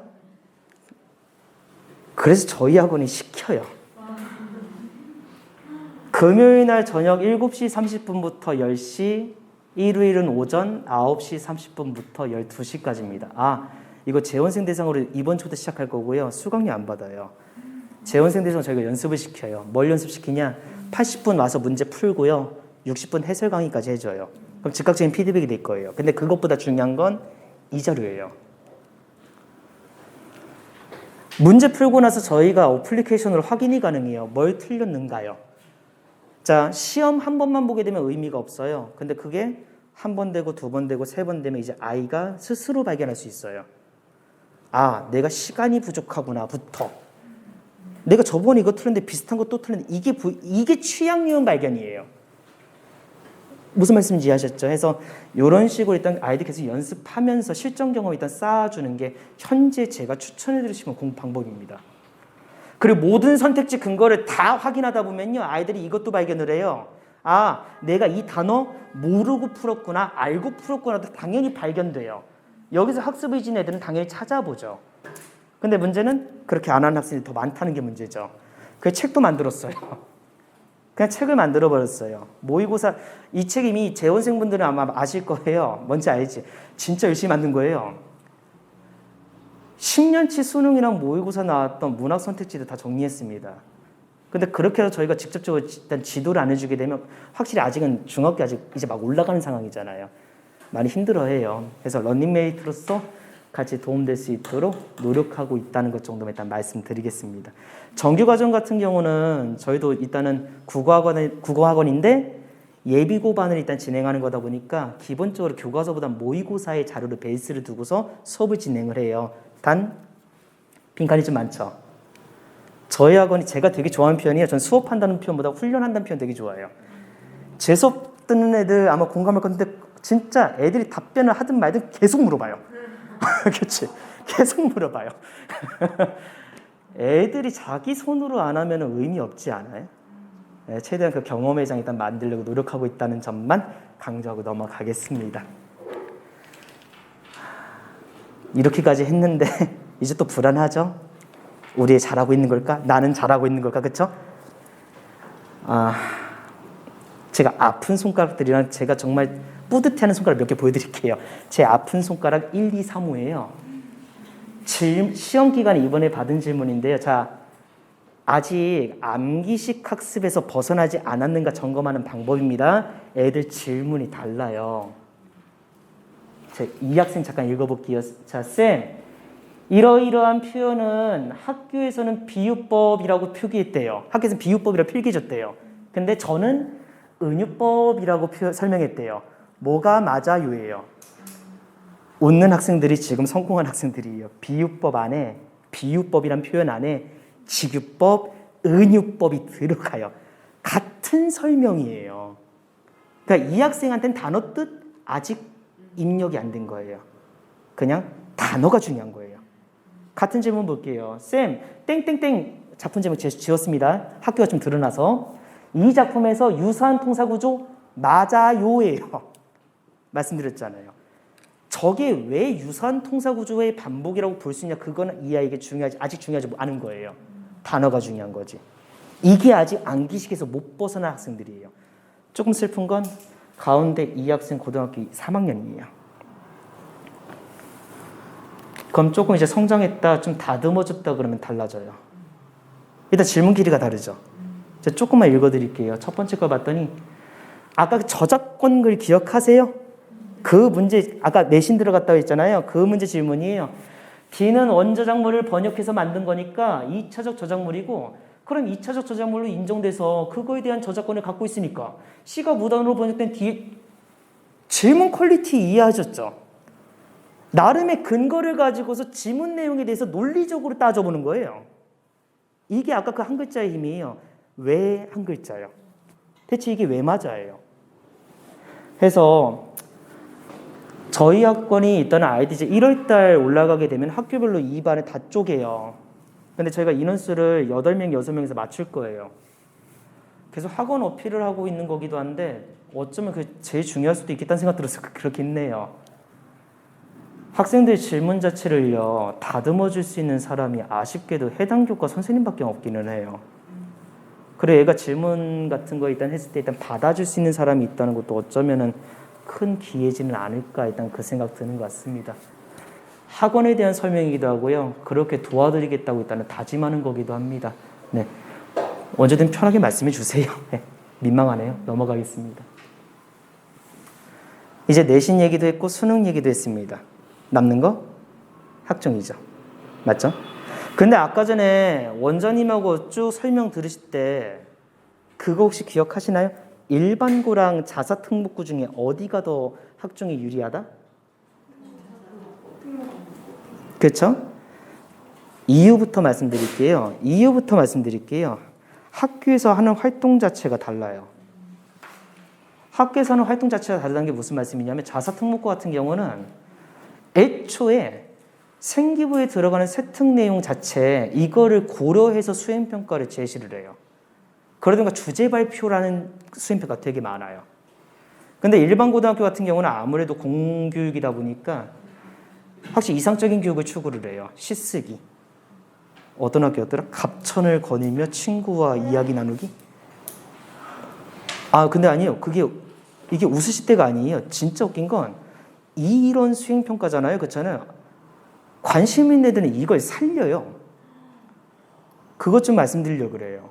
그래서 저희 학원이 시켜요. 금요일 날 저녁 7시 30분부터 10시, 일요일은 오전 9시 30분부터 12시까지입니다. 아, 이거 재원생 대상으로 이번 주부터 시작할 거고요. 수강료 안 받아요. 재원생 대상으로 저희가 연습을 시켜요. 뭘 연습시키냐? 80분 와서 문제 풀고요. 60분 해설 강의까지 해줘요. 그럼 즉각적인 피드백이 될 거예요. 근데 그것보다 중요한 건 이 자료예요. 문제 풀고 나서 저희가 어플리케이션으로 확인이 가능해요. 뭘 틀렸는가요? 자, 시험 한 번만 보게 되면 의미가 없어요. 근데 그게 한 번 되고 두 번 되고 세 번 되면 이제 아이가 스스로 발견할 수 있어요. 아, 내가 시간이 부족하구나부터. 내가 저번에 이거 틀렸는데 비슷한 거 또 틀렸는데 이게 취약유형 발견이에요. 무슨 말씀인지 이해하셨죠? 해서 이런 식으로 일단 아이들 계속 연습하면서 실전 경험 일단 쌓아주는 게 현재 제가 추천해드리고 싶은 공부 방법입니다. 그리고 모든 선택지 근거를 다 확인하다 보면요. 아이들이 이것도 발견을 해요. 아, 내가 이 단어 모르고 풀었구나, 알고 풀었구나도 당연히 발견돼요. 여기서 학습 의지는 애들은 당연히 찾아보죠. 근데 문제는 그렇게 안 하는 학생이 더 많다는 게 문제죠. 그래서 책도 만들었어요. 그냥 책을 만들어버렸어요. 모의고사, 이 책 이미 재원생분들은 아마 아실 거예요. 뭔지 알지? 진짜 열심히 만든 거예요. 10년치 수능이랑 모의고사 나왔던 문학 선택지도 다 정리했습니다. 근데 그렇게 해서 저희가 직접적으로 일단 지도를 안 해주게 되면 확실히 아직은 중학교 아직 이제 막 올라가는 상황이잖아요. 많이 힘들어해요. 그래서 런닝메이트로서 같이 도움될 수 있도록 노력하고 있다는 것 정도만 일단 말씀드리겠습니다. 정규과정 같은 경우는 저희도 일단은 국어학원인데 예비고반을 일단 진행하는 거다 보니까 기본적으로 교과서보다 모의고사의 자료를 베이스를 두고서 수업을 진행을 해요. 단 빈칸이 좀 많죠. 저희 학원이 제가 되게 좋아하는 표현이에요. 전 수업한다는 표현보다 훈련한다는 표현 되게 좋아해요. 제 수업 듣는 애들 아마 공감할 건데 진짜 애들이 답변을 하든 말든 계속 물어봐요. 그렇지? 계속 물어봐요. 애들이 자기 손으로 안 하면 의미 없지 않아요? 네, 최대한 그 경험의 장 일단 만들려고 노력하고 있다는 점만 강조하고 넘어가겠습니다. 이렇게까지 했는데 이제 또 불안하죠? 우리 잘하고 있는 걸까? 나는 잘하고 있는 걸까? 그렇죠? 제가 아픈 손가락들이랑 제가 정말 뿌듯해하는 손가락 몇 개 보여드릴게요. 제 아픈 손가락 1, 2, 3, 5예요. 시험 기간에 이번에 받은 질문인데요. 자, 아직 암기식 학습에서 벗어나지 않았는가 점검하는 방법입니다. 애들 질문이 달라요. 이 학생 잠깐 읽어볼게요. 자, 쌤, 이러이러한 표현은 학교에서는 비유법이라고 표기했대요. 학교에서는 비유법이라고 필기해줬대요. 근데 저는 은유법이라고 설명했대요. 뭐가 맞아요예요. 웃는 학생들이 지금 성공한 학생들이에요. 비유법 안에, 비유법이란 표현 안에 직유법, 은유법이 들어가요. 같은 설명이에요. 그러니까 이 학생한테는 단어 뜻 아직 입력이 안 된 거예요. 그냥 단어가 중요한 거예요. 같은 질문 볼게요. 쌤, 땡땡땡 작품 제목 지었습니다. 학교가 좀 드러나서. 이 작품에서 유사한 통사구조 맞아요예요. 말씀드렸잖아요. 저게 왜 유사한 통사구조의 반복이라고 볼 수 있냐, 그거는 이 아이에게 아직 중요하지 않은 거예요. 단어가 중요한 거지. 이게 아직 암기식에서 못 벗어난 학생들이에요. 조금 슬픈 건 가운데 이 학생 고등학교 3학년이에요. 그럼 조금 이제 성장했다, 좀 다듬어졌다 그러면 달라져요. 일단 질문 길이가 다르죠. 제가 조금만 읽어드릴게요. 첫 번째 거 봤더니 아까 그 저작권글 기억하세요? 그 문제 아까 내신 들어갔다고 했잖아요. 그 문제 질문이에요. D는 원저작물을 번역해서 만든 거니까 2차적 저작물이고 그럼 2차적 저작물로 인정돼서 그거에 대한 저작권을 갖고 있으니까 C가 무단으로 번역된 D 질문 퀄리티 이해하셨죠? 나름의 근거를 가지고서 지문 내용에 대해서 논리적으로 따져보는 거예요. 이게 아까 그 한 글자의 힘이에요. 왜 한 글자예요? 대체 이게 왜 맞아요? 해서 저희 학번이 일단은 IDG 1월달 올라가게 되면 학교별로 2반을 다 쪼개요. 근데 저희가 인원수를 8명, 6명에서 맞출 거예요. 그래서 학원 어필을 하고 있는 거기도 한데 어쩌면 그게 제일 중요할 수도 있겠다는 생각 들어서 그렇긴 해요. 학생들 질문 자체를요 다듬어 줄 수 있는 사람이 아쉽게도 해당 교과 선생님밖에 없기는 해요. 그래 얘가 질문 같은 거 일단 했을 때 일단 받아줄 수 있는 사람이 있다는 것도 어쩌면은 큰 기회지는 않을까 일단 그 생각 드는 것 같습니다. 학원에 대한 설명이기도 하고요. 그렇게 도와드리겠다고 일단은 다짐하는 거기도 합니다. 네, 언제든 편하게 말씀해 주세요. 네, 민망하네요. 넘어가겠습니다. 이제 내신 얘기도 했고 수능 얘기도 했습니다. 남는 거 학종이죠. 맞죠? 근데 아까 전에 원장님하고 쭉 설명 들으실 때 그거 혹시 기억하시나요? 일반고랑 자사특목고 중에 어디가 더 학종이 유리하다? 그렇죠? 이유부터 말씀드릴게요. 학교에서 하는 활동 자체가 달라요. 학교에서 하는 활동 자체가 다르다는 게 무슨 말씀이냐면 자사특목고 같은 경우는 애초에 생기부에 들어가는 세특 내용 자체 이거를 고려해서 수행평가를 제시를 해요. 그러든가 주제 발표라는 수행평가 되게 많아요. 근데 일반 고등학교 같은 경우는 아무래도 공교육이다 보니까 확실히 이상적인 교육을 추구를 해요. 시쓰기. 어떤 학교였더라? 갑천을 거닐며 친구와 이야기 나누기? 아 근데 아니에요. 이게 웃으실 때가 아니에요. 진짜 웃긴 건 이런 수행평가잖아요. 그렇잖아요. 관심 있는 애들은 이걸 살려요. 그것 좀 말씀드리려고 그래요.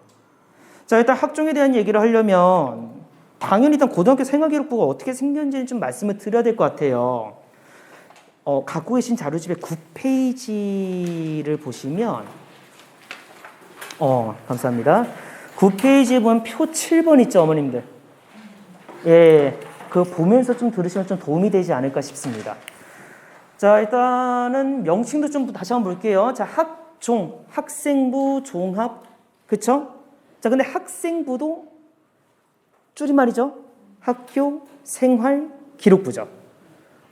자, 일단 학종에 대한 얘기를 하려면 당연히 일단 고등학교 생활기록부가 어떻게 생겼는지는 좀 말씀을 드려야 될 것 같아요. 갖고 계신 자료집의 9페이지를 보시면 감사합니다. 9페이지에 보면 표 7번 있죠, 어머님들. 예, 그거 보면서 좀 들으시면 좀 도움이 되지 않을까 싶습니다. 자, 일단은 명칭도 좀 다시 한번 볼게요. 자, 학종, 학생부, 종합, 그쵸? 자, 근데 학생부도 줄임말이죠. 학교 생활 기록부죠.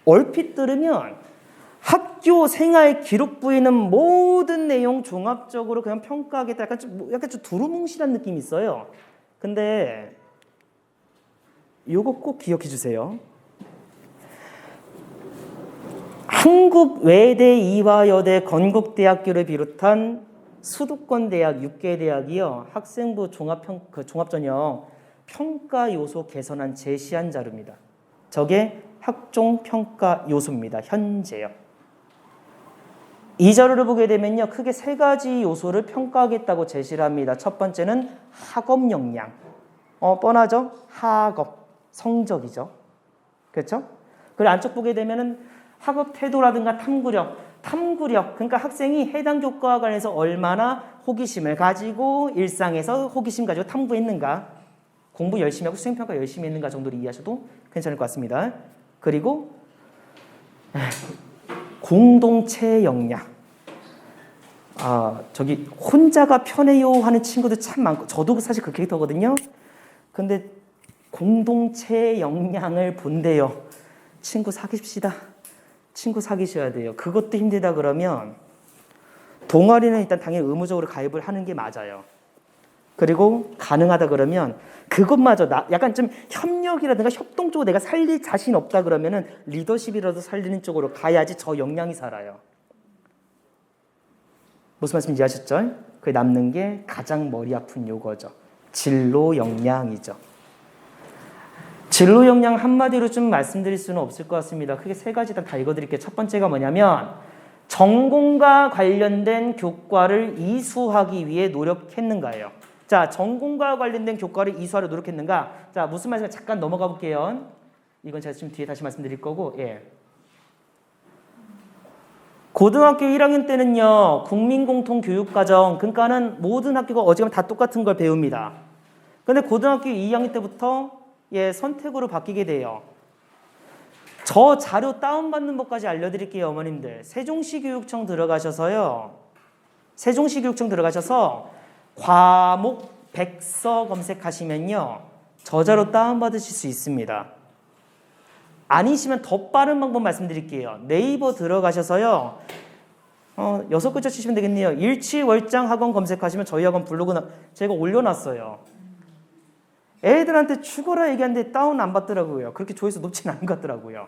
얼핏 들으면 학교 생활 기록부에 있는 모든 내용 종합적으로 그냥 평가하겠다. 약간 좀 두루뭉실한 느낌이 있어요. 근데 요거 꼭 기억해 주세요. 한국 외대, 이화여대, 건국대학교를 비롯한 수도권 대학 6개 대학이요. 학생부 종합전형 평가 요소 개선안 제시한 자료입니다. 저게 학종 평가 요소입니다. 현재요. 이 자료를 보게 되면요. 크게 3가지 요소를 평가하겠다고 제시를 합니다. 첫 번째는 학업 역량. 뻔하죠? 학업, 성적이죠. 그렇죠? 그리고 안쪽 보게 되면은 학업 태도라든가 탐구력. 그러니까 학생이 해당 교과와 관련해서 얼마나 호기심을 가지고 일상에서 호기심 가지고 탐구했는가. 공부 열심히 하고 수행평가 열심히 했는가 정도로 이해하셔도 괜찮을 것 같습니다. 그리고 공동체 역량. 저기 혼자가 편해요 하는 친구들 참 많고 저도 사실 그 캐릭터거든요. 근데 공동체 역량을 본대요. 친구 사귀십시다. 친구 사귀셔야 돼요. 그것도 힘들다 그러면 동아리는 일단 당연히 의무적으로 가입을 하는 게 맞아요. 그리고 가능하다 그러면 그것마저 약간 좀 협력이라든가 협동 쪽으로 내가 살릴 자신 없다 그러면은 리더십이라도 살리는 쪽으로 가야지 저 역량이 살아요. 무슨 말씀인지 이해하셨죠? 그게 남는 게 가장 머리 아픈 요거죠. 진로 역량이죠. 진로 역량 한마디로 좀 말씀드릴 수는 없을 것 같습니다. 크게 3가지 다 읽어드릴게요. 첫 번째가 뭐냐면 전공과 관련된 교과를 이수하기 위해 노력했는가예요. 자, 전공과 관련된 교과를 이수하려 노력했는가? 자, 무슨 말씀인지 잠깐 넘어가 볼게요. 이건 제가 지금 뒤에 다시 말씀드릴 거고, 예. 고등학교 1학년 때는요, 국민공통교육과정, 그러니까는 모든 학교가 어지간하면 다 똑같은 걸 배웁니다. 근데 고등학교 2학년 때부터 예, 선택으로 바뀌게 돼요. 저 자료 다운받는 법까지 알려드릴게요, 어머님들. 세종시교육청 들어가셔서요. 세종시교육청 들어가셔서 과목 백서 검색하시면요. 저 자료 다운받으실 수 있습니다. 아니시면 더 빠른 방법 말씀드릴게요. 네이버 들어가셔서요. 6글자 치시면 되겠네요. 일취월장 학원 검색하시면 저희 학원 블로그 제가 올려놨어요. 애들한테 죽어라 얘기하는데 다운 안 받더라고요. 그렇게 조회수 높진 않은 것 같더라고요.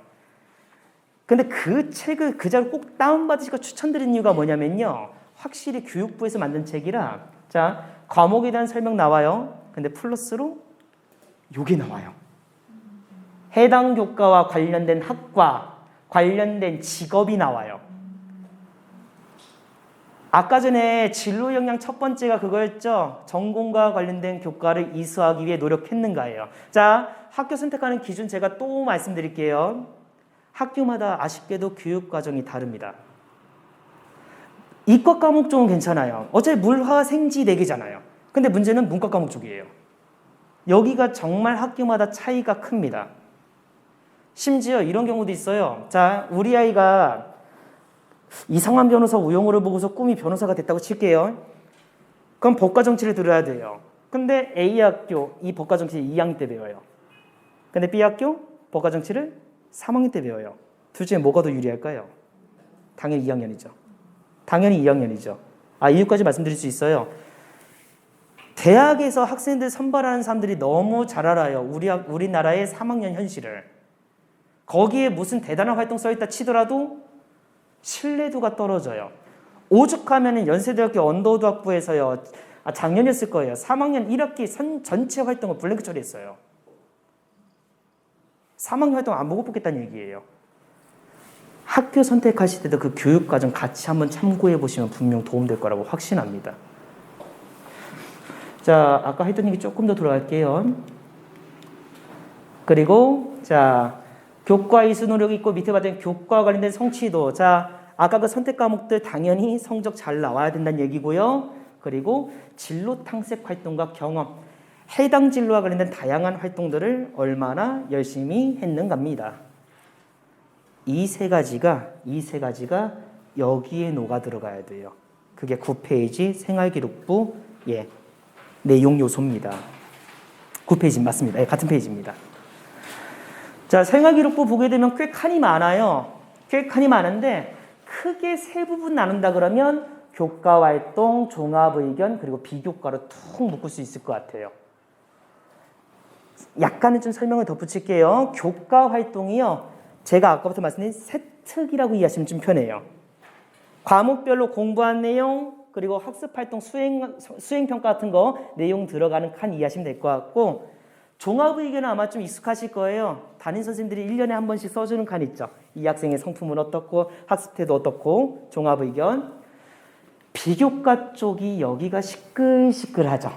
근데 그 책을 그 자료 꼭 다운받으시고 추천드리는 이유가 뭐냐면요. 확실히 교육부에서 만든 책이라 자 과목에 대한 설명 나와요. 근데 플러스로 요게 나와요. 해당 교과와 관련된 학과, 관련된 직업이 나와요. 아까 전에 진로 역량 첫 번째가 그거였죠. 전공과 관련된 교과를 이수하기 위해 노력했는가예요. 자, 학교 선택하는 기준 제가 또 말씀드릴게요. 학교마다 아쉽게도 교육 과정이 다릅니다. 이과 과목 쪽은 괜찮아요. 어차피 물화 생지 4개잖아요. 근데 문제는 문과 과목 쪽이에요. 여기가 정말 학교마다 차이가 큽니다. 심지어 이런 경우도 있어요. 자, 우리 아이가 이상한 변호사 우영우를 보고서 꿈이 변호사가 됐다고 칠게요. 그럼 법과 정치를 들어야 돼요. 근데 A학교 이 법과 정치를 2학년 때 배워요. 근데 B학교 법과 정치를 3학년 때 배워요. 둘 중에 뭐가 더 유리할까요? 당연히 2학년이죠. 당연히 2학년이죠. 이유까지 말씀드릴 수 있어요. 대학에서 학생들 선발하는 사람들이 너무 잘 알아요. 우리나라의 3학년 현실을. 거기에 무슨 대단한 활동 써있다 치더라도 신뢰도가 떨어져요. 오죽하면 연세대학교 언더우드 학부에서요. 작년이었을 거예요. 3학년 1학기 전체 활동을 블랭크 처리했어요. 3학년 활동 안 보고 뽑겠다는 얘기예요. 학교 선택하실 때도 그 교육과정 같이 한번 참고해 보시면 분명 도움될 거라고 확신합니다. 자, 아까 했던 얘기 조금 더 돌아갈게요. 그리고 자, 교과 이수 노력이 있고 밑에 받은 교과와 관련된 성취도. 자, 아까 그 선택 과목들 당연히 성적 잘 나와야 된다는 얘기고요. 그리고 진로 탐색 활동과 경험. 해당 진로와 관련된 다양한 활동들을 얼마나 열심히 했는가입니다. 이 세 가지가 여기에 녹아 들어가야 돼요. 그게 9페이지 생활기록부 내용 요소입니다. 9페이지 맞습니다. 같은 페이지입니다. 자, 생활기록부 보게 되면 꽤 칸이 많아요. 꽤 칸이 많은데 크게 세 부분 나눈다 그러면 교과활동, 종합의견, 그리고 비교과로 툭 묶을 수 있을 것 같아요. 약간은 좀 설명을 덧붙일게요. 교과활동이요. 제가 아까부터 말씀드린 세특이라고 이해하시면 좀 편해요. 과목별로 공부한 내용, 그리고 학습활동 수행평가 같은 거 내용 들어가는 칸 이해하시면 될 것 같고 종합의견은 아마 좀 익숙하실 거예요. 담임 선생님들이 1년에 한 번씩 써주는 칸 있죠. 이 학생의 성품은 어떻고 학습태도 어떻고 종합의견. 비교과 쪽이 여기가 시끌시끌하죠.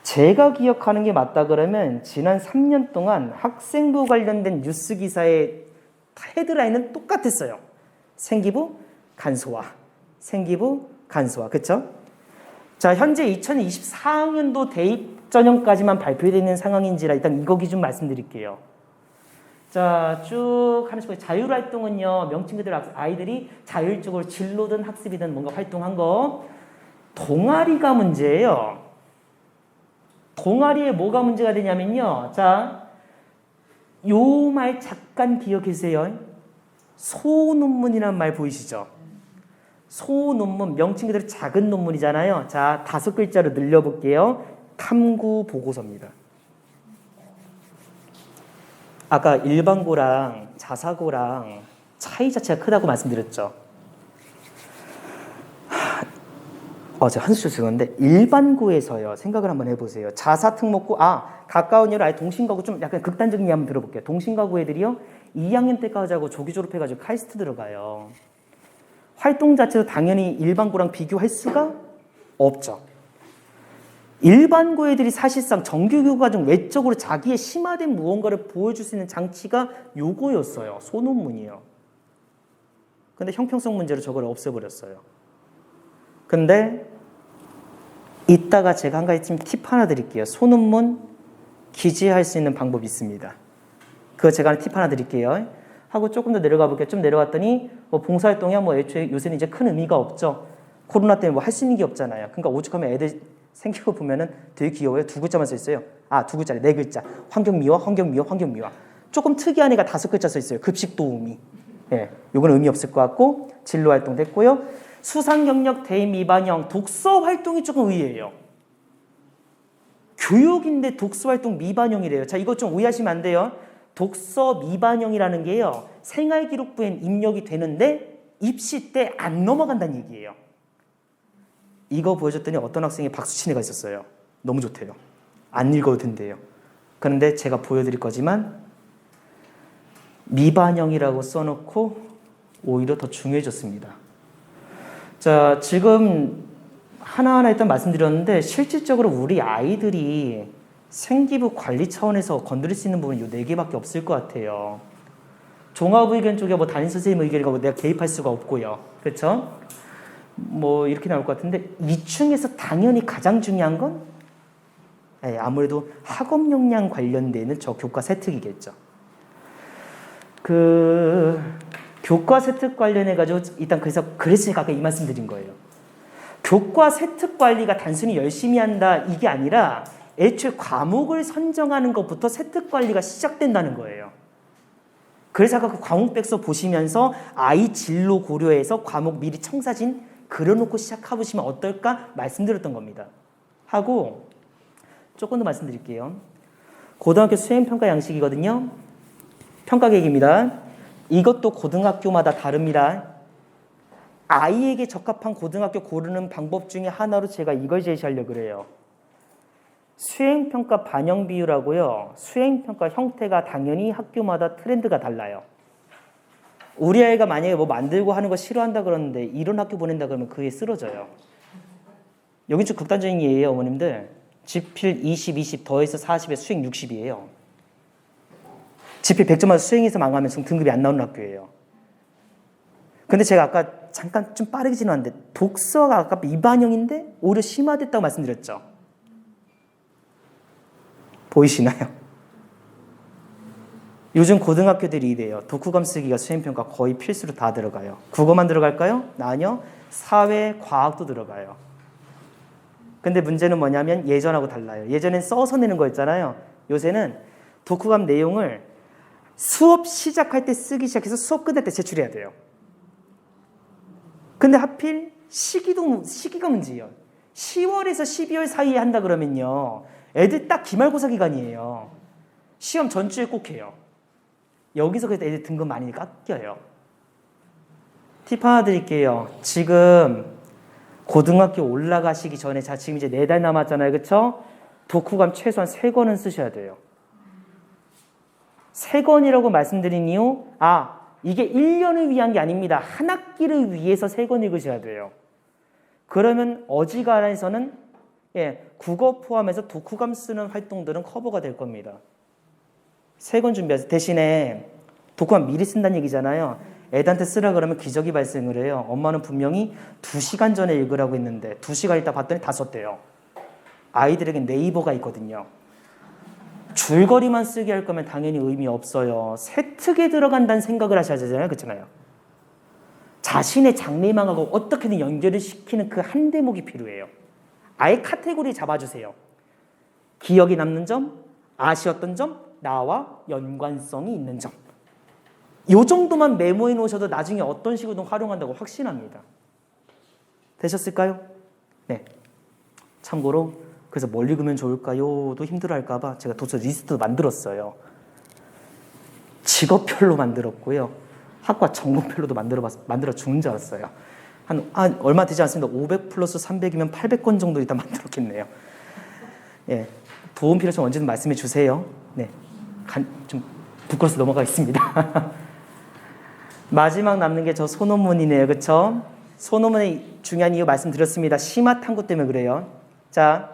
제가 기억하는 게 맞다 그러면 지난 3년 동안 학생부 관련된 뉴스 기사의 헤드라인은 똑같았어요. 생기부 간소화. 생기부 간소화. 그렇죠? 자, 현재 2024학년도 대입 전형까지만 발표되어 있는 상황인지라 일단 이거 기준 말씀드릴게요. 자, 쭉 하나씩 자율활동은요. 명칭 그대로 아이들이 자율적으로 진로든 학습이든 뭔가 활동한 거. 동아리가 문제예요. 동아리에 뭐가 문제가 되냐면요. 자, 요 말 잠깐 기억해주세요. 소논문이라는 말 보이시죠? 소논문, 명칭 그대로 작은 논문이잖아요. 자, 5글자로 늘려볼게요. 탐구 보고서입니다. 아까 일반고랑 자사고랑 차이 자체가 크다고 말씀드렸죠. 제가 한수 죄송한데 일반고에서요. 생각을 한번 해보세요. 자사 특목고, 가까운 예로 아예 동신가고 좀 약간 극단적인 예 한번 들어볼게요. 동신가고 애들이요. 2학년 때까지 하고 조기 졸업해가지고 카이스트 들어가요. 활동 자체도 당연히 일반고랑 비교할 수가 없죠. 일반고 애들이 사실상 정규교육 과정 외적으로 자기의 심화된 무언가를 보여줄 수 있는 장치가 요거였어요. 소논문이요. 근데 형평성 문제로 저걸 없애버렸어요. 근데 이따가 제가 한 가지 팁 하나 드릴게요. 소논문 기재할 수 있는 방법이 있습니다. 그거 제가 팁 하나 드릴게요. 하고 조금 더 내려가 볼게요. 좀 내려갔더니 뭐 봉사활동이야 뭐 애초에 요새는 이제 큰 의미가 없죠. 코로나 때문에 뭐 할 수 있는 게 없잖아요. 그러니까 오죽하면 애들 생긴 거 보면은 되게 귀여워요. 2글자만 써 있어요. 2글자래. 4글자. 환경미화, 환경미화, 환경미화. 조금 특이한 애가 5글자 써 있어요. 급식 도우미. 예, 요건 의미 없을 것 같고 진로 활동 됐고요. 수상 경력 대미반영 독서 활동이 조금 의외예요. 교육인데 독서 활동 미반영이래요. 자, 이거 좀 오해하시면 안 돼요. 독서 미반영이라는 게요. 생활기록부엔 입력이 되는데 입시 때 안 넘어간다는 얘기예요. 이거 보여줬더니 어떤 학생이 박수친 애가 있었어요. 너무 좋대요. 안 읽어도 된대요. 그런데 제가 보여드릴 거지만 미반영이라고 써놓고 오히려 더 중요해졌습니다. 자, 지금 하나하나 일단 말씀드렸는데 실질적으로 우리 아이들이 생기부 관리 차원에서 건드릴 수 있는 부분이 요 4개밖에 없을 것 같아요. 종합의견 쪽에 뭐 담임선생님 의견이고 뭐 내가 개입할 수가 없고요. 그렇죠? 뭐 이렇게 나올 것 같은데 이 중에서 당연히 가장 중요한 건 아무래도 학업 역량 관련되는 저 교과 세특이겠죠. 그 교과 세특 관련해 가지고 일단 그래서 제가 아까 이 말씀 드린 거예요. 교과 세특 관리가 단순히 열심히 한다 이게 아니라 애초에 과목을 선정하는 것부터 세특 관리가 시작된다는 거예요. 그래서 아까 그 과목백서 보시면서 아이 진로 고려해서 과목 미리 청사진 그려놓고 시작해보시면 어떨까 말씀드렸던 겁니다. 하고 조금 더 말씀드릴게요. 고등학교 수행평가 양식이거든요. 평가 계획입니다. 이것도 고등학교마다 다릅니다. 아이에게 적합한 고등학교 고르는 방법 중에 하나로 제가 이걸 제시하려고 그래요. 수행평가 반영 비율하고요. 수행평가 형태가 당연히 학교마다 트렌드가 달라요. 우리 아이가 만약에 뭐 만들고 하는 거 싫어한다 그러는데 이런 학교 보낸다 그러면 그게 쓰러져요. 여긴 좀 극단적인 예예요, 어머님들. 지필 20, 20 더해서 40에 수행 60이에요. 지필 100점 맞아 수행에서 망하면 등급이 안 나오는 학교예요. 근데 제가 아까 잠깐 좀 빠르게 지나왔는데 독서가 아까 미반영인데 오히려 심화됐다고 말씀드렸죠. 보이시나요? 요즘 고등학교들이 이래요. 독후감 쓰기가 수행평가 거의 필수로 다 들어가요. 국어만 들어갈까요? 아니요. 사회, 과학도 들어가요. 근데 문제는 뭐냐면 예전하고 달라요. 예전엔 써서 내는 거였잖아요. 요새는 독후감 내용을 수업 시작할 때 쓰기 시작해서 수업 끝날 때 제출해야 돼요. 근데 하필 시기가 문제예요. 10월에서 12월 사이에 한다 그러면요. 애들 딱 기말고사 기간이에요. 시험 전주에 꼭 해요. 여기서 그래서 애들 등급 많이 깎여요. 팁 하나 드릴게요. 지금 고등학교 올라가시기 전에 자 지금 이제 4달 남았잖아요. 그렇죠? 독후감 최소한 3권은 쓰셔야 돼요. 3권이라고 말씀드린 이유 이게 1년을 위한 게 아닙니다. 한 학기를 위해서 3권 읽으셔야 돼요. 그러면 어지간해서는 국어 포함해서 독후감 쓰는 활동들은 커버가 될 겁니다. 3권 준비하세요. 대신에 독후감 미리 쓴다는 얘기잖아요. 애들한테 쓰라 그러면 기적이 발생을 해요. 엄마는 분명히 2시간 전에 읽으라고 했는데 2시간 있다 봤더니 다 썼대요. 아이들에게 네이버가 있거든요. 줄거리만 쓰게 할 거면 당연히 의미 없어요. 세특에 들어간다는 생각을 하셔야 되잖아요. 그렇잖아요. 자신의 장래망하고 어떻게든 연결을 시키는 그 한 대목이 필요해요. 아예 카테고리 잡아주세요. 기억이 남는 점, 아쉬웠던 점, 나와 연관성이 있는 점. 이 정도만 메모해 놓으셔도 나중에 어떤 식으로든 활용한다고 확신합니다. 되셨을까요? 네. 참고로 그래서 뭘 읽으면 좋을까요?도 힘들어할까 봐 제가 도서 리스트도 만들었어요. 직업별로 만들었고요. 학과 전공별로도 만들어 주는 줄 알았어요. 한 얼마 되지 않습니다. 500 플러스 300이면 800권 정도 일단 만들었겠네요. 예, 도움 필요하시면 언제든 말씀해 주세요. 네, 좀 부끄러워서 넘어가겠습니다. 마지막 남는 게 저 소논문이네요. 그렇죠? 소논문의 중요한 이유 말씀드렸습니다. 심화 탐구 때문에 그래요. 자,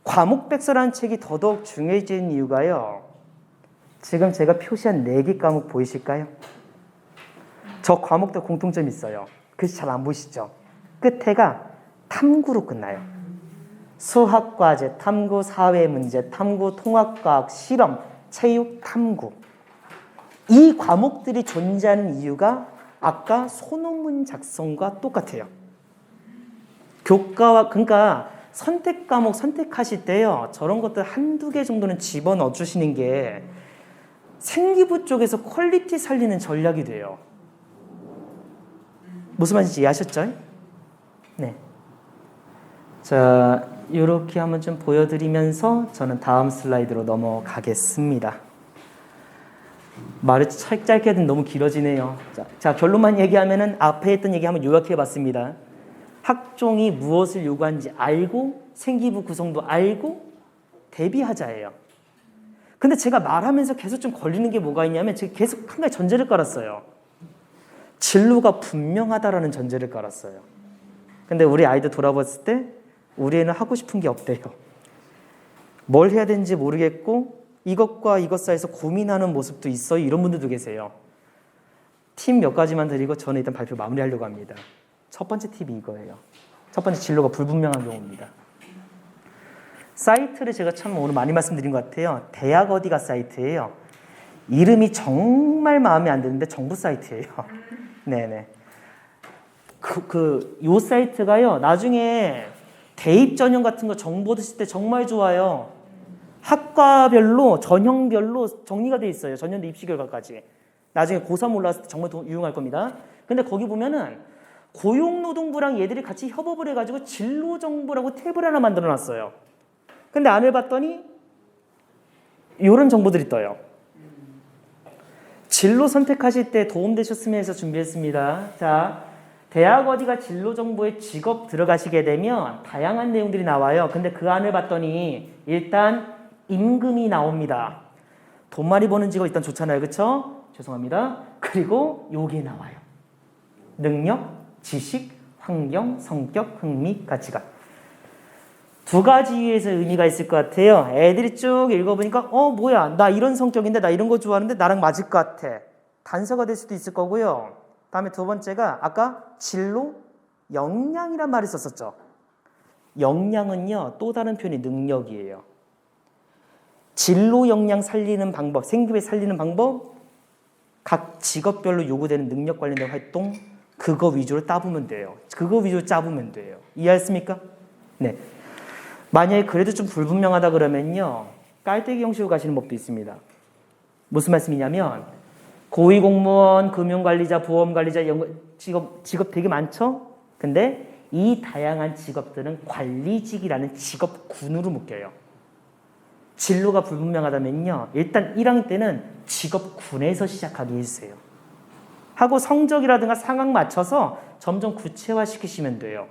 과목백서라는 책이 더더욱 중요해진 이유가요. 지금 제가 표시한 4개 과목 보이실까요? 저 과목도 공통점이 있어요. 글씨 잘 안 보이시죠? 끝에가 탐구로 끝나요. 수학과제, 탐구, 사회문제, 탐구, 통합과학, 실험, 체육, 탐구. 이 과목들이 존재하는 이유가 아까 소논문 작성과 똑같아요. 교과와, 그러니까 선택 과목 선택하실 때요, 저런 것들 한두 개 정도는 집어넣어 주시는 게 생기부 쪽에서 퀄리티 살리는 전략이 돼요. 무슨 말인지 이해하셨죠? 네. 자, 이렇게 한번 좀 보여드리면서 저는 다음 슬라이드로 넘어가겠습니다. 말을 짧게 하든 너무 길어지네요. 자, 결론만 얘기하면은 앞에 했던 얘기 한번 요약해봤습니다. 학종이 무엇을 요구하는지 알고 생기부 구성도 알고 대비하자예요. 근데 제가 말하면서 계속 좀 걸리는 게 뭐가 있냐면 제가 계속 한 가지 전제를 깔았어요. 진로가 분명하다라는 전제를 깔았어요. 근데 우리 아이들 돌아봤을 때 우리 애는 하고 싶은 게 없대요. 뭘 해야 되는지 모르겠고 이것과 이것 사이에서 고민하는 모습도 있어요. 이런 분들도 계세요. 팁 몇 가지만 드리고 저는 일단 발표 마무리하려고 합니다. 첫 번째 팁이 이거예요. 첫 번째 진로가 불분명한 경우입니다. 사이트를 제가 참 오늘 많이 말씀드린 것 같아요. 대학 어디가 사이트예요. 이름이 정말 마음에 안 드는데 정부 사이트예요. 네네. 요 사이트가요. 나중에 대입 전형 같은 거 정보 드실 때 정말 좋아요. 학과별로 전형별로 정리가 돼 있어요. 전년도 입시 결과까지. 나중에 고3 올라왔을 때 정말 유용할 겁니다. 근데 거기 보면은 고용노동부랑 얘들이 같이 협업을 해가지고 진로정보라고 탭을 하나 만들어 놨어요. 근데 안을 봤더니 이런 정보들이 떠요. 진로 선택하실 때 도움되셨으면 해서 준비했습니다. 자, 대학 어디가 진로 정보에 직업 들어가시게 되면 다양한 내용들이 나와요. 근데 그 안을 봤더니 일단 임금이 나옵니다. 돈 많이 버는 직업 일단 좋잖아요. 그렇죠? 죄송합니다. 그리고 요게 나와요. 능력, 지식, 환경, 성격, 흥미, 가치관. 두 가지 이유에서 의미가 있을 것 같아요. 애들이 쭉 읽어보니까 뭐야 나 이런 성격인데 나 이런 거 좋아하는데 나랑 맞을 것 같아. 단서가 될 수도 있을 거고요. 다음에 두 번째가 아까 진로, 역량이란 말을 썼었죠. 역량은요 또 다른 표현이 능력이에요. 진로 역량 살리는 방법, 생기부에 살리는 방법, 각 직업별로 요구되는 능력 관련된 활동 그거 위주로 따보면 돼요. 그거 위주로 짜보면 돼요. 이해했습니까? 네. 만약에 그래도 좀 불분명하다 그러면요. 깔때기 형식으로 가시는 법도 있습니다. 무슨 말씀이냐면 고위공무원, 금융관리자, 보험관리자 직업 되게 많죠? 근데 이 다양한 직업들은 관리직이라는 직업군으로 묶여요. 진로가 불분명하다면요. 일단 1학년 때는 직업군에서 시작하게 해주세요. 하고 성적이라든가 상황 맞춰서 점점 구체화시키시면 돼요.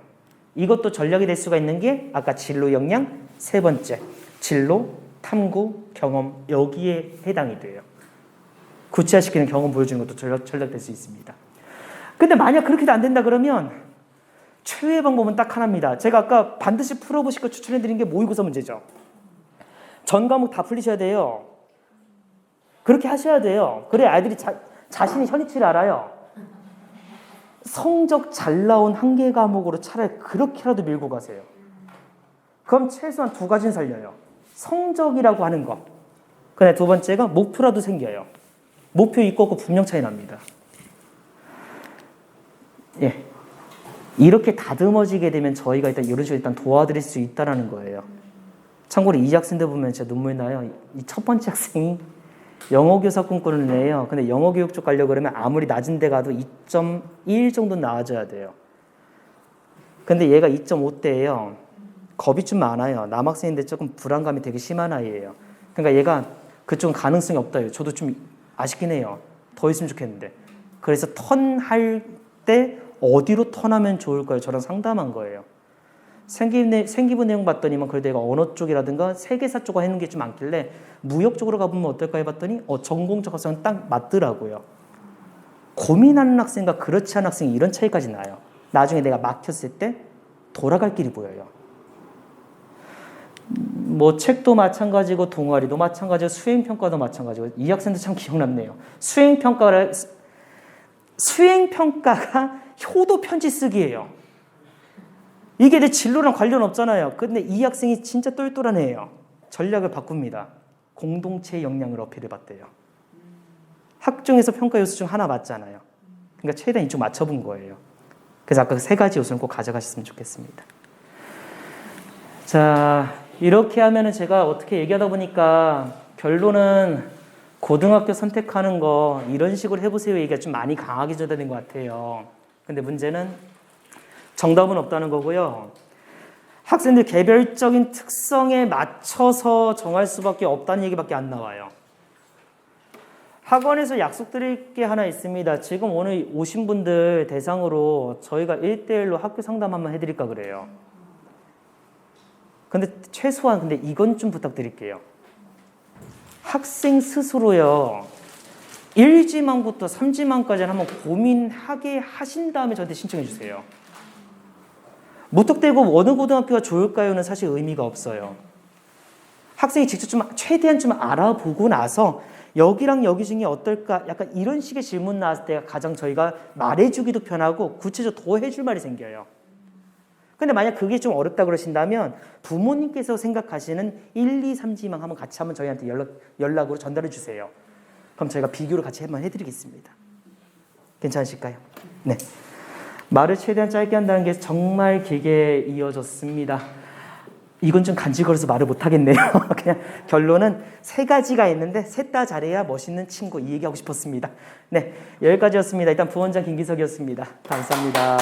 이것도 전략이 될 수가 있는 게 아까 진로 역량, 세 번째 진로, 탐구, 경험 여기에 해당이 돼요. 구체화시키는 경험 보여주는 것도 전략될 수 있습니다. 근데 만약 그렇게도 안 된다 그러면 최후의 방법은 딱 하나입니다. 제가 아까 반드시 풀어보실 거 추천해드린 게 모의고사 문제죠. 전 과목 다 풀리셔야 돼요. 그렇게 하셔야 돼요. 그래 아이들이 자신의 현위치를 알아요. 성적 잘 나온 한 개 과목으로 차라리 그렇게라도 밀고 가세요. 그럼 최소한 두 가지는 살려요. 성적이라고 하는 거. 그다음에 두 번째가 목표라도 생겨요. 목표 있고 없고 분명 차이 납니다. 예. 이렇게 다듬어지게 되면 저희가 일단 이런 식으로 일단 도와드릴 수 있다는 거예요. 참고로 이 학생들 보면 진짜 눈물 나요. 이 첫 번째 학생이 영어 교사 꿈꾸는 애예요. 근데 영어 교육 쪽 가려고 그러면 아무리 낮은 데 가도 2.1 정도 나와줘야 돼요. 근데 얘가 2.5대예요. 겁이 좀 많아요. 남학생인데 조금 불안감이 되게 심한 아이예요. 그러니까 얘가 그쪽은 가능성이 없다요. 저도 좀 아쉽긴 해요. 더 있으면 좋겠는데. 그래서 턴할 때 어디로 턴하면 좋을까요? 저랑 상담한 거예요. 생기부 내용 봤더니만 그래도 얘가 언어 쪽이라든가 세계사 쪽으로 해놓은 게 좀 많길래 무역 쪽으로 가보면 어떨까 해봤더니 전공적 학생은 딱 맞더라고요. 고민하는 학생과 그렇지 않은 학생이 이런 차이까지 나요. 나중에 내가 막혔을 때 돌아갈 길이 보여요. 뭐 책도 마찬가지고 동아리도 마찬가지고 수행평가도 마찬가지고 이 학생도 참 기억남네요. 수행평가가 효도 편지 쓰기예요. 이게 내 진로랑 관련 없잖아요. 근데 이 학생이 진짜 똘똘한 애예요. 전략을 바꿉니다. 공동체 역량을 어필해 봤대요. 학종에서 평가 요소 중 하나 맞잖아요. 그러니까 최대한 이쪽 맞춰본 거예요. 그래서 아까 그 세 가지 요소는 꼭 가져가셨으면 좋겠습니다. 자, 이렇게 하면은 제가 어떻게 얘기하다 보니까 결론은 고등학교 선택하는 거 이런 식으로 해보세요 얘기가 좀 많이 강하게 전달된 것 같아요. 근데 문제는 정답은 없다는 거고요. 학생들 개별적인 특성에 맞춰서 정할 수밖에 없다는 얘기밖에 안 나와요. 학원에서 약속드릴 게 하나 있습니다. 지금 오늘 오신 분들 대상으로 저희가 1대1로 학교 상담 한번 해드릴까 그래요. 근데 최소한 근데 이건 좀 부탁드릴게요. 학생 스스로요. 1지망부터 3지망까지는 한번 고민하게 하신 다음에 저한테 신청해 주세요. 무턱대고 어느 고등학교가 좋을까요는 사실 의미가 없어요. 학생이 직접 좀 최대한 좀 알아보고 나서 여기랑 여기 중에 어떨까 약간 이런 식의 질문 나왔을 때가 가장 저희가 말해주기도 편하고 구체적으로 더 해줄 말이 생겨요. 근데 만약 그게 좀 어렵다 그러신다면 부모님께서 생각하시는 1, 2, 3지망 한번 같이 한번 저희한테 연락으로 전달해 주세요. 그럼 저희가 비교를 같이 한번 해드리겠습니다. 괜찮으실까요? 네. 말을 최대한 짧게 한다는 게 정말 길게 이어졌습니다. 이건 좀 간질거려서 말을 못하겠네요. 그냥 결론은 세 가지가 있는데 셋 다 잘해야 멋있는 친구 이 얘기하고 싶었습니다. 네, 여기까지였습니다. 일단 부원장 김기석이었습니다. 감사합니다.